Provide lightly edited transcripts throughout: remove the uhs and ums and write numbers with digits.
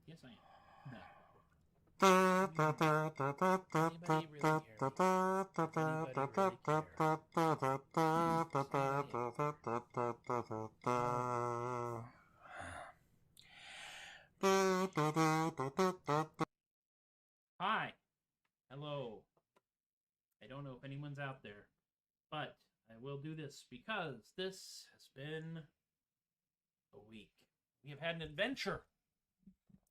Yes, I am. No. Anybody really care? Anybody really care? Hi. Hello. I don't know if anyone's out there, but I will do this because this has been a week. We have had an adventure.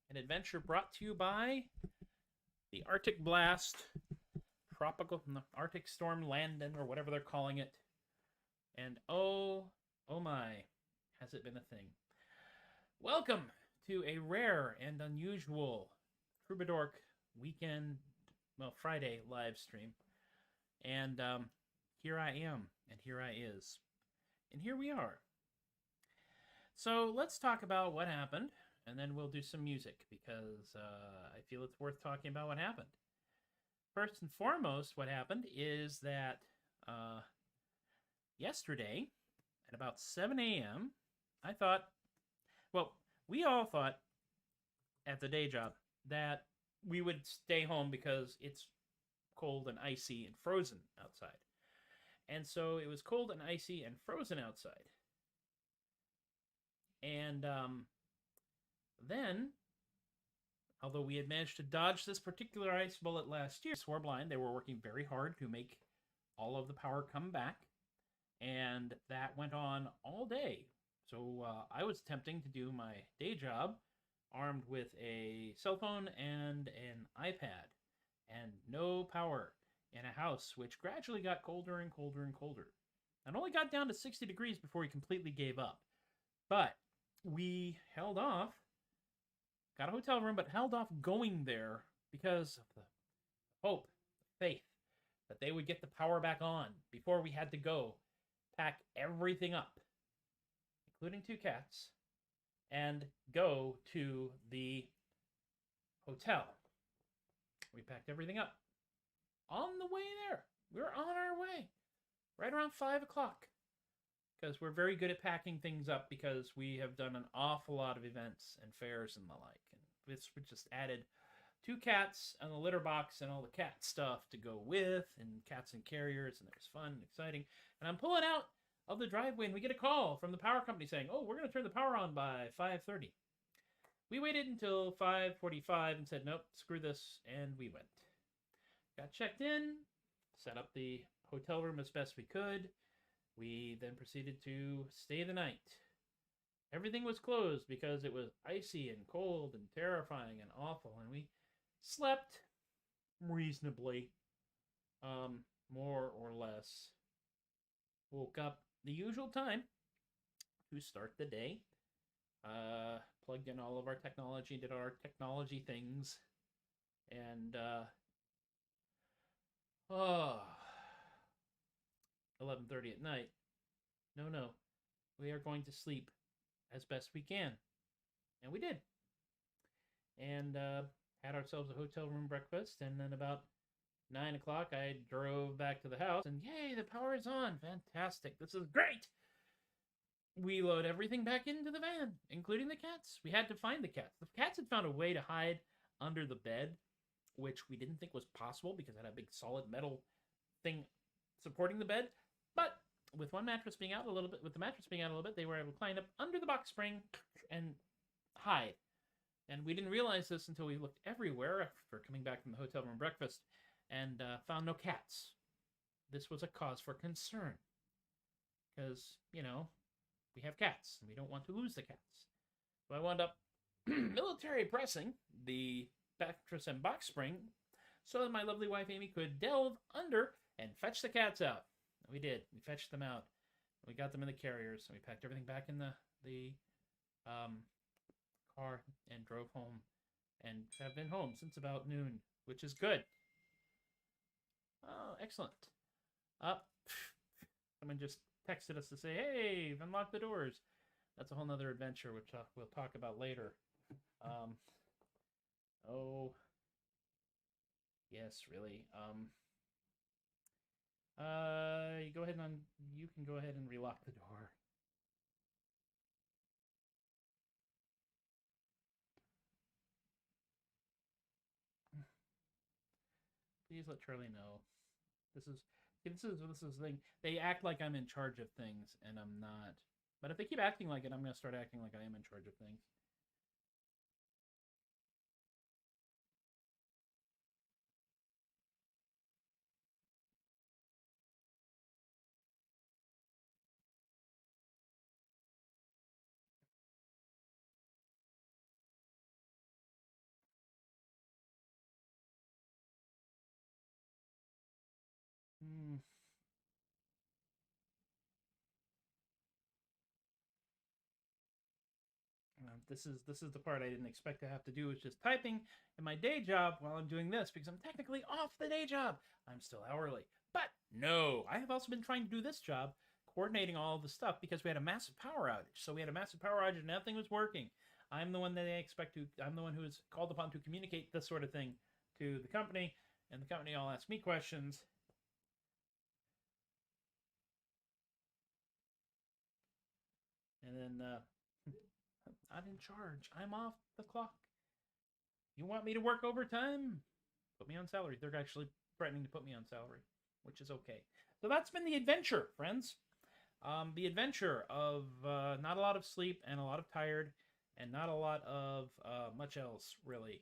An adventure brought to you by the Arctic Blast, Arctic Storm Landon, or whatever they're calling it. And oh my, has it been a thing. Welcome to a rare and unusual TROUBADORK Friday live stream. And here I am, and here I is. And here we are. So let's talk about what happened, and then we'll do some music, because I feel it's worth talking about what happened. First and foremost, what happened is that yesterday, at about 7 a.m., I thought, well, we all thought at the day job that we would stay home because it's cold and icy and frozen outside. And so it was cold and icy and frozen outside. And then, although we had managed to dodge this particular ice bullet last year, Swarblind, they were working very hard to make all of the power come back. And that went on all day. So I was attempting to do my day job armed with a cell phone and an iPad, and no power in a house which gradually got colder and colder and colder. It only got down to 60 degrees before we completely gave up. But we held off, got a hotel room, but held off going there because of the hope, the faith that they would get the power back on before we had to go pack everything up, including 2 cats, and go to the hotel. We packed everything up. On the way there, we were on our way, right around 5 o'clock, because we're very good at packing things up, because we have done an awful lot of events and fairs and the like. And we just added 2 cats and a litter box and all the cat stuff to go with, and cats and carriers, and it was fun and exciting. And I'm pulling out of the driveway, and we get a call from the power company saying, oh, we're going to turn the power on by 5:30. We waited until 5:45 and said, nope, screw this, and we went. Got checked in, set up the hotel room as best we could. We then proceeded to stay the night. Everything was closed because it was icy and cold and terrifying and awful, and we slept reasonably, more or less. Woke up the usual time to start the day. Plugged in all of our technology, did our technology things, and 11:30 at night. No, we are going to sleep as best we can, and we did. And had ourselves a hotel room breakfast, and then about 9 o'clock, I drove back to the house, and yay, the power is on. Fantastic. This is great. We load everything back into the van, including the cats. We had to find the cats. The cats had found a way to hide under the bed, which we didn't think was possible because it had a big solid metal thing supporting the bed. But with one mattress being out a little bit, they were able to climb up under the box spring and hide. And we didn't realize this until we looked everywhere after coming back from the hotel room breakfast and found no cats. This was a cause for concern. Because, you know, we have cats and we don't want to lose the cats. So I wound up military pressing the mattress and box spring so that my lovely wife Amy could delve under and fetch the cats out. And we did. We fetched them out. We got them in the carriers. And we packed everything back in the car and drove home. And have been home since about noon, which is good. Oh, excellent. Someone just texted us to say, hey, you've unlocked the doors. That's a whole nother adventure, which we'll talk about later. Oh, yes, really. You can go ahead and relock the door. Please let Charlie know. This is the thing. They act like I'm in charge of things, and I'm not. But if they keep acting like it, I'm going to start acting like I am in charge of things. This is the part I didn't expect to have to do, is just typing in my day job while I'm doing this, because I'm technically off the day job. I'm still hourly. But no, I have also been trying to do this job, coordinating all of the stuff, because we had a massive power outage. So we had a massive power outage and nothing was working. I'm the one that I'm the one who is called upon to communicate this sort of thing to the company, and the company all asks me questions. And then, I'm in charge. I'm off the clock. You want me to work overtime? Put me on salary. They're actually threatening to put me on salary, which is okay. So that's been the adventure, friends. The adventure of not a lot of sleep and a lot of tired and not a lot of much else, really.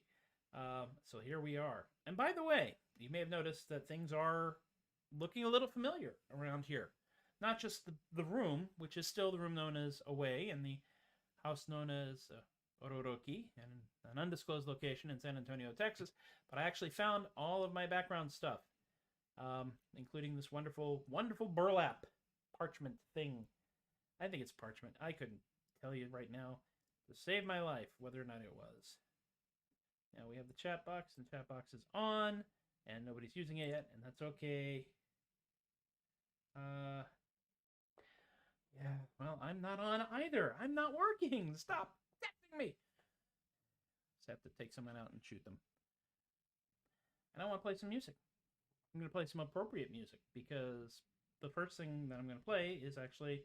So here we are. And by the way, you may have noticed that things are looking a little familiar around here. Not just the room, which is still the room known as Away, and the house known as Ororoki, and an undisclosed location in San Antonio, Texas. But I actually found all of my background stuff, including this wonderful, wonderful burlap parchment thing. I think it's parchment. I couldn't tell you right now to save my life whether or not it was. Now we have the chat box, and the chat box is on, and nobody's using it yet, and that's okay. Yeah, well, I'm not on either. I'm not working. Stop texting me. Just have to take someone out and shoot them. And I want to play some music. I'm going to play some appropriate music, because the first thing that I'm going to play is actually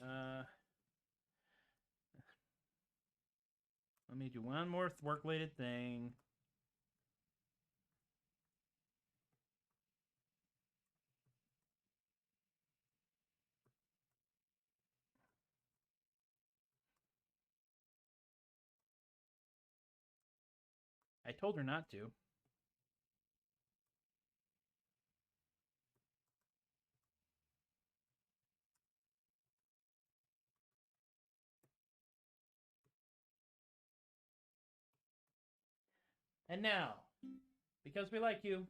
let me do one more work-related thing. I told her not to. And now, because we like you,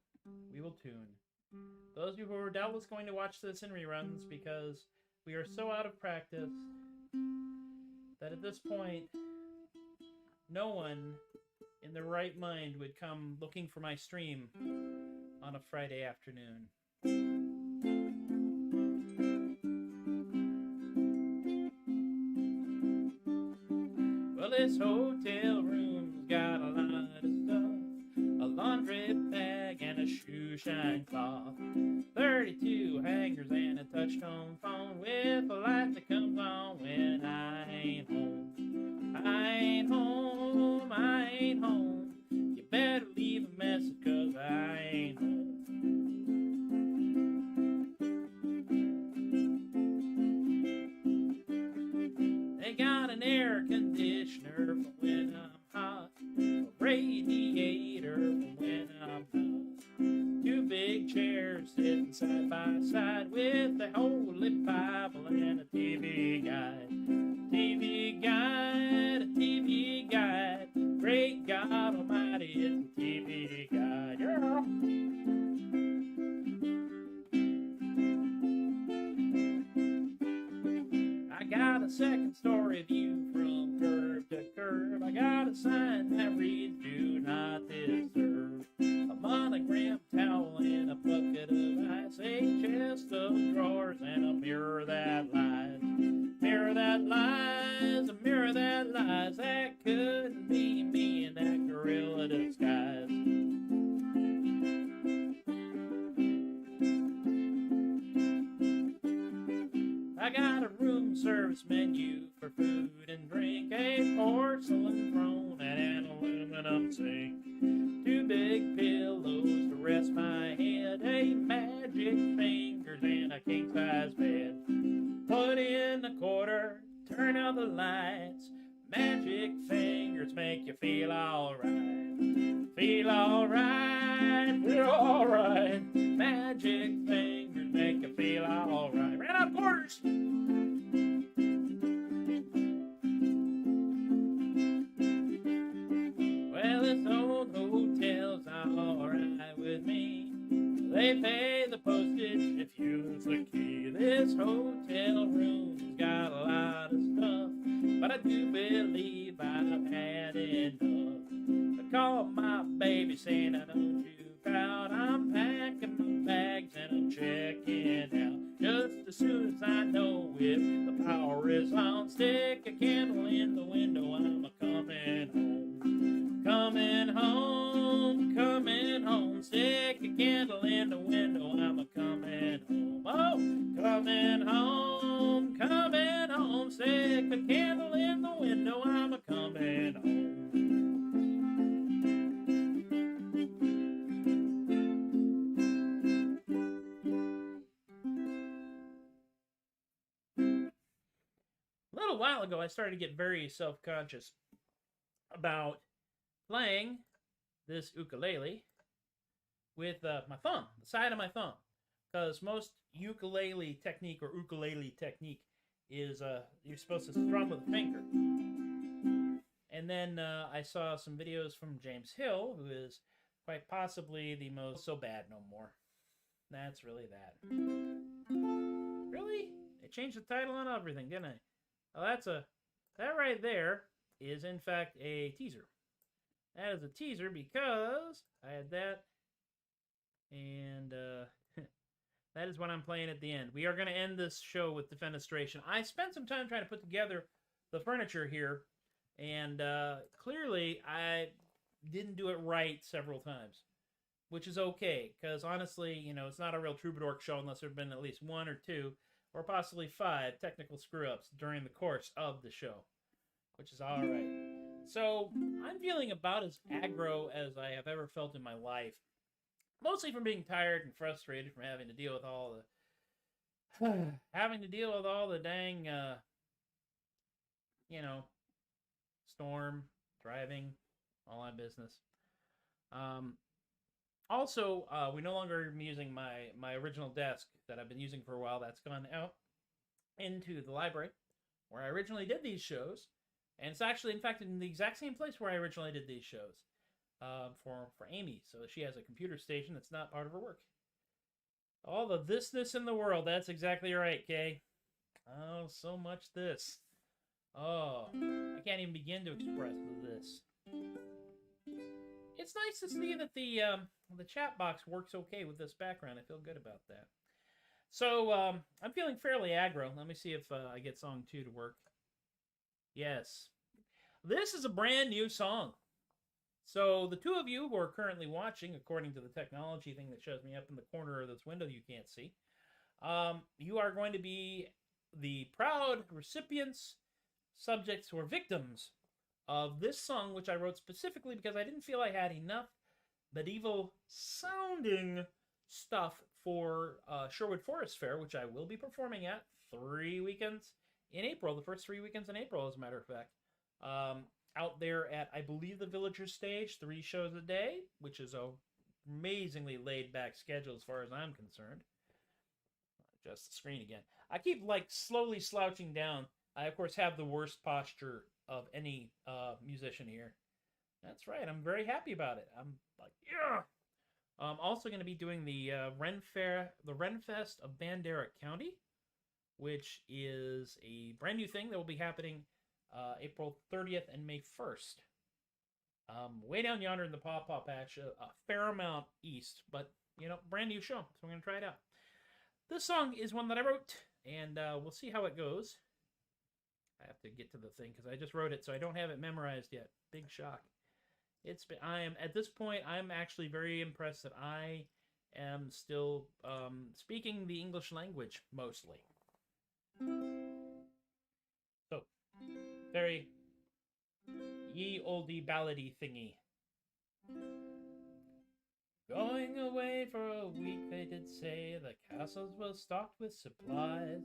we will tune. Those of you who are doubtless going to watch this in reruns, because we are so out of practice that at this point, no one in their right mind would come looking for my stream on a Friday afternoon. Well, this hotel room's got a lot of stuff, a laundry bag and a shoe shine cloth, 32 hangers and a touch-tone phone with a light that comes on when I ain't home. I ain't home, I ain't home. You better leave a message, 'cause I ain't home. They got an air conditioner it's a TV guide. Yeah. I got a second story view from curb to curb. I got a sign that reads, "Do not disturb." A monogram towel and a bucket of ice, a chest of drawers and a mirror that lies. Mirror that lies, a mirror that lies. That couldn't be me in that gorilla disguise. I got a room service menu for food and drink, a porcelain throne and an aluminum sink, 2 big pillows to rest my head, a magic fingers and a king-size bed. Put in a quarter, turn out the lights. Magic fingers make you feel alright. Feel alright, feel alright. Magic fingers make you feel alright. Ran out of quarters! Well, this old hotel's alright with me. They pay the postage if you use the key. This hotel room's got a lot of stuff, but I do believe I've had enough. I called my baby saying, "I don't you pout. I'm packing my bags and I'm checking out. Just as soon as I know if the power is on, stick a candle in the window. I'm a-coming home. Coming home, coming home. Stick a candle in the window. I'm a-coming home. Oh, coming home, coming home. Stick a candle in the window. I'm a-coming home." A little while ago, I started to get very self-conscious about playing this ukulele with my thumb, the side of my thumb, because most ukulele technique is you're supposed to strum with a finger. And then I saw some videos from James Hill, who is quite possibly the most so bad no more. That's really that. Really? They changed the title on everything, didn't I? Well, that right there is in fact a teaser. That is a teaser because I had that, and that is what I'm playing at the end. We are going to end this show with Defenestration. I spent some time trying to put together the furniture here, and clearly I didn't do it right several times, which is okay, because honestly, you know, it's not a real Troubadour show unless there have been at least 1 or 2, or possibly 5 technical screw-ups during the course of the show, which is all right. So I'm feeling about as aggro as I have ever felt in my life, mostly from being tired and frustrated from having to deal with all the dang storm, driving, all that business. Also, we no longer am using my original desk that I've been using for a while. That's gone out into the library where I originally did these shows. And it's actually, in fact, in the exact same place where I originally did these shows for Amy. So she has a computer station that's not part of her work. All the thisness in the world. That's exactly right, Kay. Oh, so much this. Oh, I can't even begin to express this. It's nice to see that the chat box works okay with this background. I feel good about that. So, I'm feeling fairly aggro. Let me see if I get song 2 to work. Yes. This is a brand new song. So, the 2 of you who are currently watching, according to the technology thing that shows me up in the corner of this window you can't see, you are going to be the proud recipients, subjects, or victims of this song, which I wrote specifically because I didn't feel I had enough medieval sounding stuff for Sherwood Forest Fair, which I will be performing at 3 weekends in April, the first 3 weekends in April, as a matter of fact. Out there at, I believe, the Villagers Stage, 3 shows a day, which is a amazingly laid-back schedule as far as I'm concerned. Adjust the screen again. I keep, like, slowly slouching down. I, of course, have the worst posture of any musician here. That's right. I'm very happy about it. I'm like, yeah. I'm also going to be doing the Renfest of Bandera County, which is a brand new thing that will be happening April 30th and May 1st. Way down yonder in the Pawpaw Patch, a fair amount east, but, you know, brand new show, so I'm going to try it out. This song is one that I wrote, and we'll see how it goes. I have to get to the thing, because I just wrote it, so I don't have it memorized yet. Big shock. At this point, I'm actually very impressed that I am still speaking the English language, mostly. So, very ye olde ballady thingy. Going away for a week, they did say, the castles were stocked with supplies.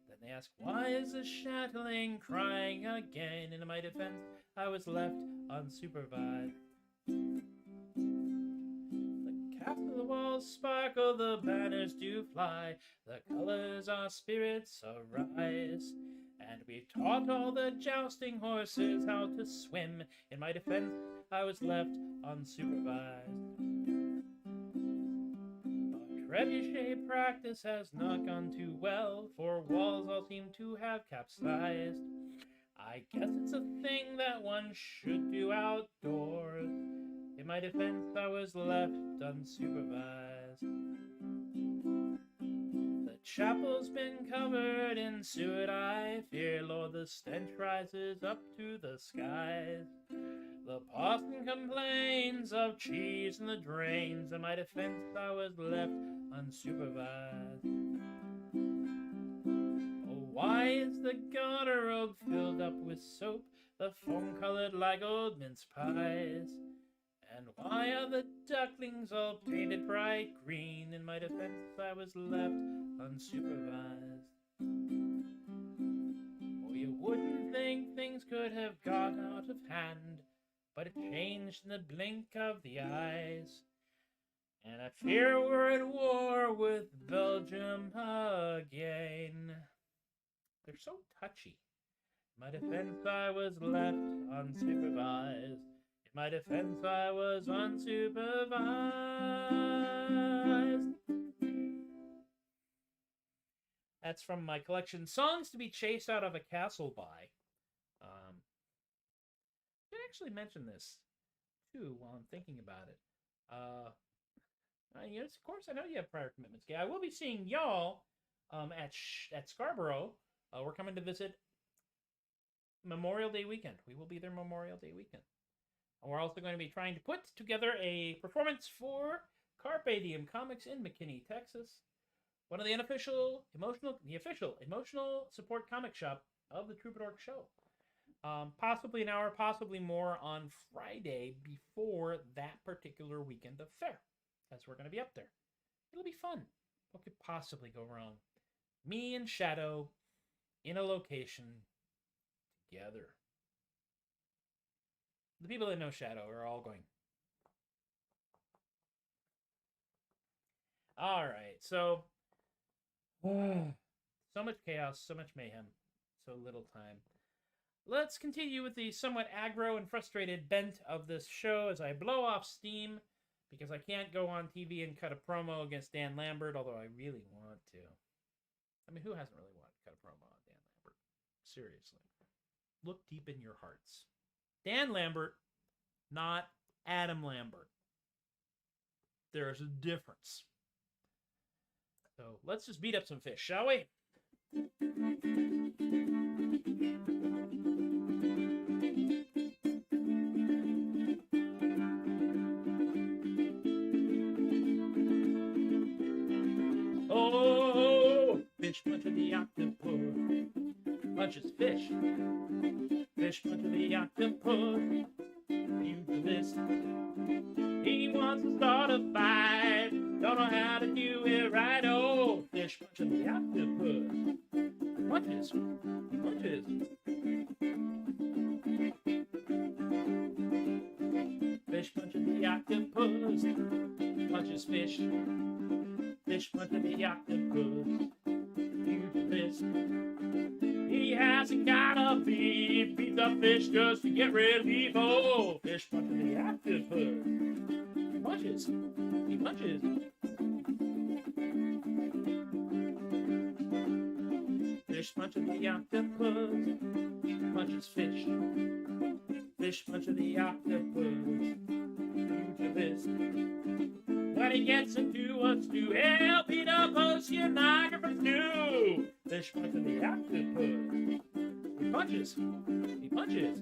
Then they asked, why is the chatelaine crying again? In my defense, I was left unsupervised. The castle walls sparkle, the banners do fly, the colors our spirits arise. And we taught all the jousting horses how to swim. In my defense, I was left unsupervised. Our trebuchet practice has not gone too well, for walls all seem to have capsized. I guess it's a thing that one should do outdoors. In my defense, I was left unsupervised. The chapel's been covered in suet, I fear, Lord, the stench rises up to the skies. The parson complains of cheese in the drains. In my defense, I was left unsupervised. Oh, why is the garderobe filled up with soap, the foam colored like old mince pies? And why are the ducklings all painted bright green? In my defense, I was left unsupervised. Oh, you wouldn't think things could have got out of hand, but it changed in the blink of the eyes. And I fear we're at war with Belgium again. They're so touchy. In my defense, I was left unsupervised. In my defense, I was unsupervised. That's from my collection, Songs to be Chased Out of a Castle by. I should actually mention this, too, while I'm thinking about it. Yes, of course, I know you have prior commitments. Okay, I will be seeing y'all at Scarborough. We're coming to visit Memorial Day weekend. We will be there Memorial Day weekend. And we're also going to be trying to put together a performance for Carpe Diem Comics in McKinney, Texas. One of the official emotional support comic shop of the Troubadour Show. Possibly an hour, possibly more on Friday before that particular weekend of fair, as we're going to be up there. It'll be fun. What could possibly go wrong? Me and Shadow in a location together. The people that know Shadow are all going. All right, so so much chaos, so much mayhem, so little time. Let's continue with the somewhat aggro and frustrated bent of this show as I blow off steam because I can't go on TV and cut a promo against Dan Lambert, although I really want to. I mean, who hasn't really wanted to cut a promo on Dan Lambert? Seriously. Look deep in your hearts. Dan Lambert, not Adam Lambert. There is a difference. So let's just beat up some fish, shall we? Oh, fish punch of the octopus punches fish. Fish punch of the octopus. Pugilist. He wants to start a fight. Don't know how to do it right. Oh, fish punch of the octopus. Punches. Punches. Fish punch of the octopus. Punches fish. Fish punch of the octopus. Pugilist. He hasn't got a the beef, beat the fish just to get relief. Oh, fish puncher the octopus. He punches. He punches. Fish puncher the octopus. Punches fish. Fish puncher the octopus. Pugilist. When he gets into a stew, help eat up oceanographer's stew. Fish puncher the octopus. He punches. He punches.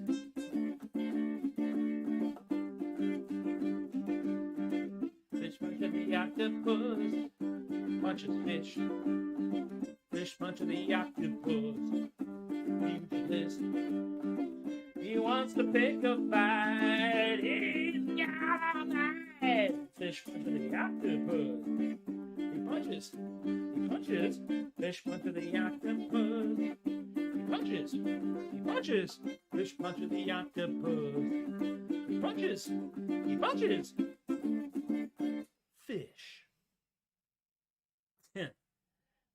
Fish puncher the octopus. Punches fish. Fish puncher the octopus. Pugilist. He wants to pick a fight. He's got all night. Fish puncher the octopus. He punches. He punches. Fish puncher the octopus. He punches. He punches. Fish puncher the octopus. He punches. He punches. Fish.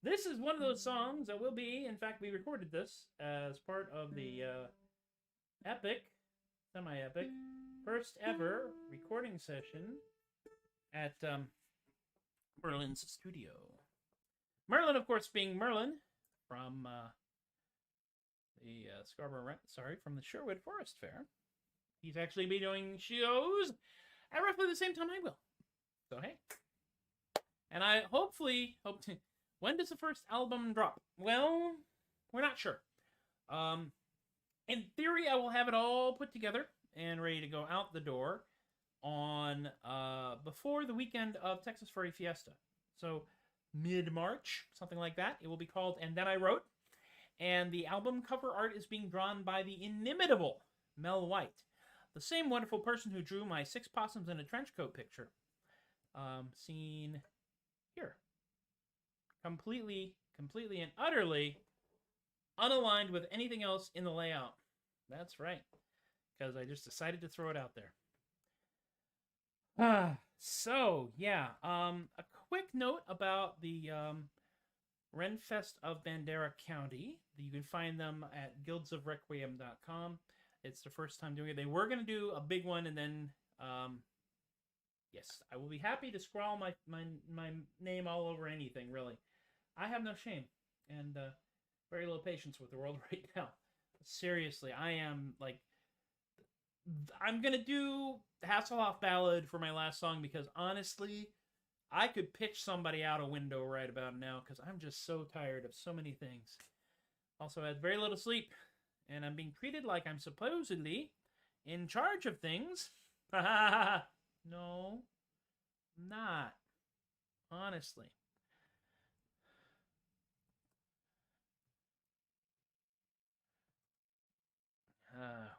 This is one of those songs that will be, in fact, we recorded this as part of the epic, semi-epic, first ever recording session at Merlin's studio. Merlin, of course, being Merlin from from the Sherwood Forest Fair. He's actually be doing shows at roughly the same time I will. So, hey. And I hope to... When does the first album drop? Well, we're not sure. In theory, I will have it all put together and ready to go out the door on before the weekend of Texas Furry Fiesta. So mid-March, something like that. It will be called And Then I Wrote. And the album cover art is being drawn by the inimitable Mel White, the same wonderful person who drew my 6 possums in a trench coat picture. Seen here. Completely and utterly unaligned with anything else in the layout. That's right. Because I just decided to throw it out there. So, yeah. A quick note about the Renfest of Bandera County. You can find them at guildsofrequiem.com. It's the first time doing it. They were going to do a big one, and then, yes, I will be happy to scrawl my name all over anything, really. I have no shame, and very little patience with the world right now. Seriously, I am, like, I'm going to do Hasselhoff Ballad for my last song, because honestly, I could pitch somebody out a window right about now, because I'm just so tired of so many things. Also, I had very little sleep, and I'm being treated like I'm supposedly in charge of things. No, I'm not. Honestly.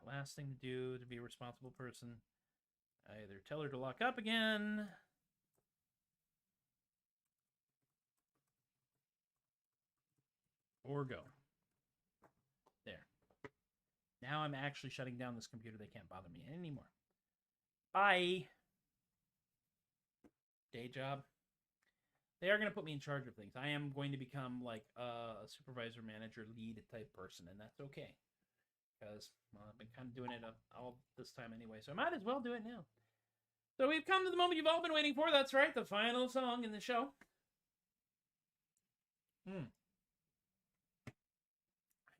Last thing to do to be a responsible person. Either tell her to lock up again. Or go. There. Now I'm actually shutting down this computer. They can't bother me anymore. Bye. Day job. They are going to put me in charge of things. I am going to become like a supervisor, manager, lead type person, and that's okay. Because, well, I've been kind of doing it all this time anyway, so I might as well do it now. So we've come to the moment you've all been waiting for. That's right, the final song in the show. I'm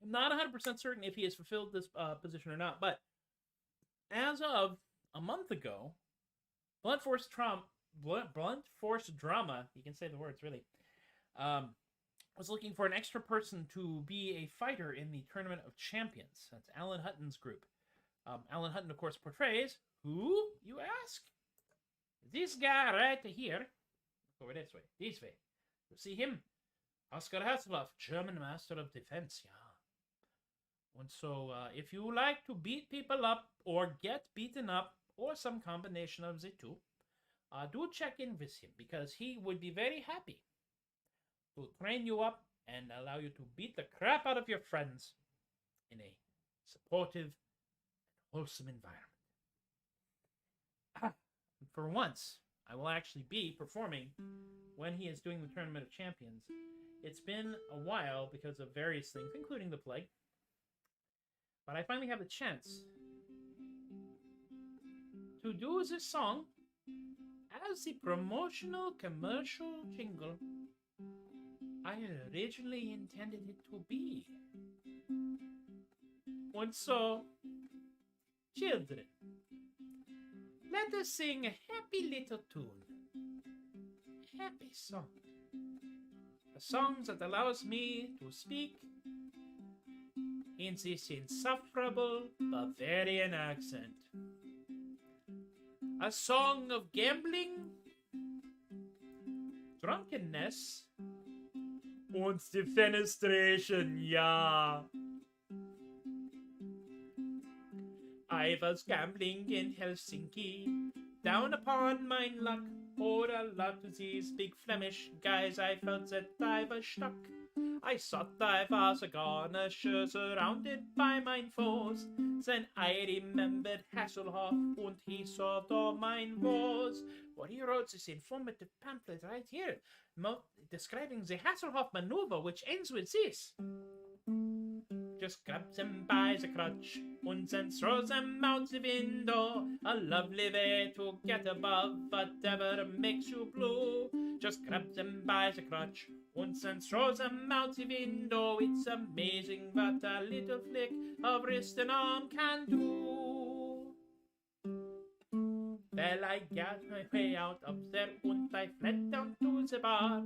not 100% certain if he has fulfilled this position or not, but as of a month ago, Blunt Force Drama, you can say the words, really, was looking for an extra person to be a fighter in the Tournament of Champions. That's Alan Hutton's group. Alan Hutton, of course, portrays, who, you ask? This guy right here. Over this way. This way. You see him? Oscar Hasselhoff, German Master of Defense, yeah. And so, if you like to beat people up, or get beaten up, or some combination of the two, do check in with him, because he would be very happy to train you up and allow you to beat the crap out of your friends in a supportive, wholesome environment. For once, I will actually be performing when he is doing the Tournament of Champions. It's been a while because of various things, including the plague. but I finally have the chance to do this song as the promotional commercial jingle I originally intended it to be. And so, children, let us sing a happy little tune. A happy song. A song that allows me to speak in this insufferable Bavarian accent. A song of gambling, drunkenness, and defenestration, yeah. I was gambling in Helsinki, down upon mine luck. Or a lot of these big Flemish guys, I felt that I was stuck. I thought I was gonna sure surrounded by mine foes. Then I remembered Hasselhoff, and he solved all mine woes. Well, he wrote this informative pamphlet right here, describing the Hasselhoff maneuver, which ends with this. Just grabs him by the crutch and then throws him out the window. A lovely way to get above whatever makes you blue. Just grabs him by the crutch and then throws him out the window. It's amazing what a little flick of wrist and arm can do. Well, I got my way out of there and I fled down to the bar.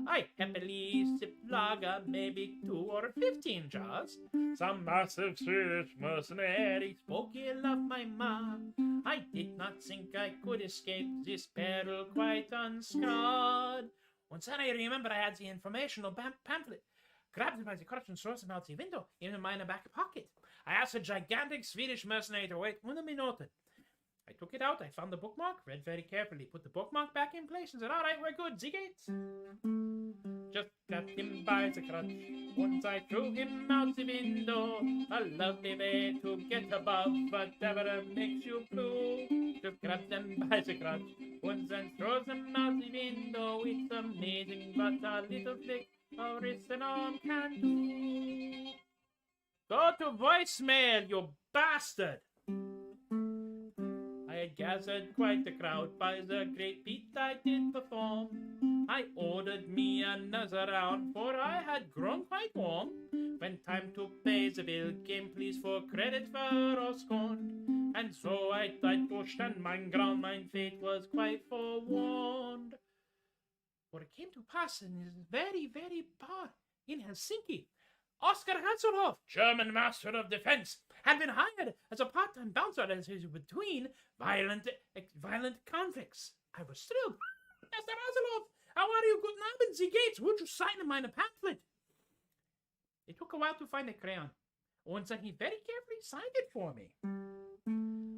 I happily sipped lager, maybe 2 or 15 jars. Some massive Swedish mercenary spoke ill of my ma. I did not think I could escape this peril quite unscarred. Once then I remember I had the informational pamphlet. Grabbed him by the crutch and throws him out the window, in my back pocket. I asked a gigantic Swedish mercenary to wait 1 minute. I took it out, I found the bookmark, read very carefully, put the bookmark back in place, and said, all right, we're good, the gates. Just grabbed him by the crutch, once I threw him out the window. A lovely way to get above whatever makes you blue. Just grabbed them by the crutch, once and throws them out the window. It's amazing what a little flick of wrist and arm can do. Go to voicemail, you bastard! I had gathered quite a crowd by the great feat I did perform. I ordered me another round, for I had grown quite warm. When time to pay the bill came, please for credit were or scorned. And so I tried to stand mine ground, mine fate was quite forewarned. For it came to pass in this very, very bar in Helsinki, Oscar Hasselhoff, German master of defense, had been hired as a part-time bouncer as he was between violent conflicts. I was thrilled. Master Hasselhoff, how are you? Good Abend, the gates. Would you sign my pamphlet? It took a while to find a crayon. Once then he very carefully signed it for me.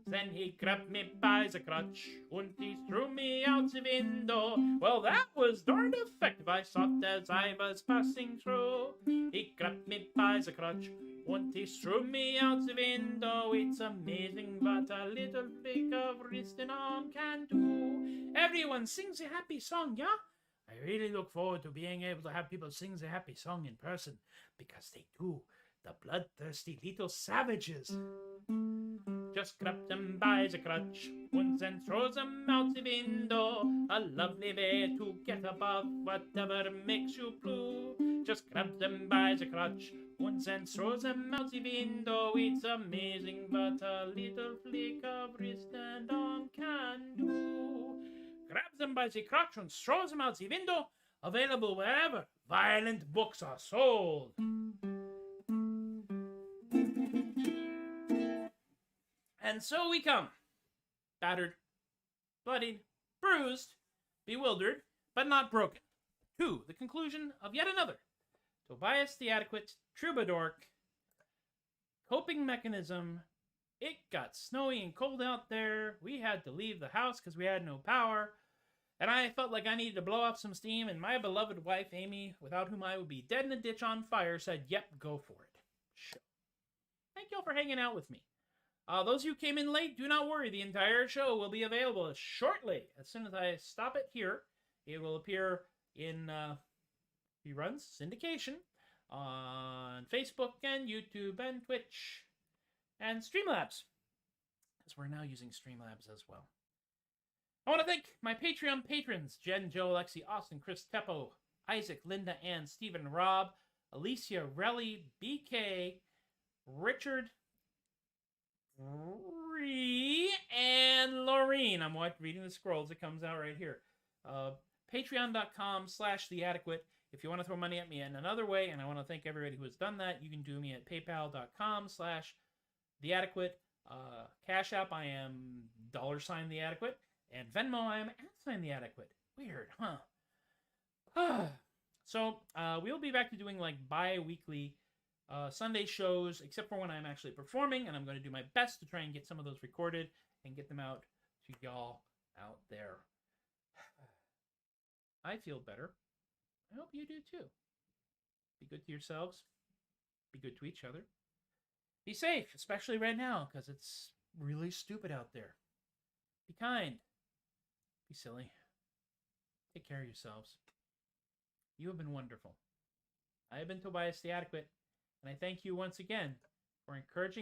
Then he grabbed me by the crutch and he threw me out the window. Well, that was darned effective, I thought, as I was passing through. He grabbed me by the crutch and he threw me out the window. It's amazing what a little flick of wrist and arm can do. Everyone sings a happy song, yeah? I really look forward to being able to have people sing the happy song in person, because they do. The bloodthirsty little savages. Just grabbed them by the crutch, once and throws them out the window. A lovely way to get above whatever makes you blue. Just grabs them by the crutch, once and throws them out the window. It's amazing what a little flick of wrist and arm can do. Grabs them by the crutch and throws them out the window. Available wherever violent books are sold. And so we come, battered, bloodied, bruised, bewildered, but not broken, to the conclusion of yet another Tobias the Adequate Troubadour coping mechanism. It got snowy and cold out there. We had to leave the house because we had no power. And I felt like I needed to blow off some steam. And my beloved wife, Amy, without whom I would be dead in a ditch on fire, said, yep, go for it. Sure. Thank you all for hanging out with me. Those who came in late, do not worry. The entire show will be available shortly. As soon as I stop it here, it will appear in reruns, syndication, on Facebook and YouTube and Twitch. and Streamlabs, because we're now using Streamlabs as well. I want to thank my Patreon patrons, Jen, Joe, Alexi, Austin, Chris, Teppo, Isaac, Linda, Ann, Stephen, Rob, Alicia, Relly, BK, Richard, and Laureen. I'm reading the scrolls. It comes out right here. Patreon.com/theadequate. If you want to throw money at me in another way, and I want to thank everybody who has done that, you can do me at paypal.com/theadequate. Cash App, I am $theadequate. And Venmo, I am @theadequate. Weird, huh? So, we'll be back to doing like bi-weekly Sunday shows, except for when I'm actually performing, and I'm going to do my best to try and get some of those recorded and get them out to y'all out there. I feel better. I hope you do too. Be good to yourselves. Be good to each other. Be safe, especially right now, because it's really stupid out there. Be kind. Be silly. Take care of yourselves. You have been wonderful. I have been Tobias the Adequate, and I thank you once again for encouraging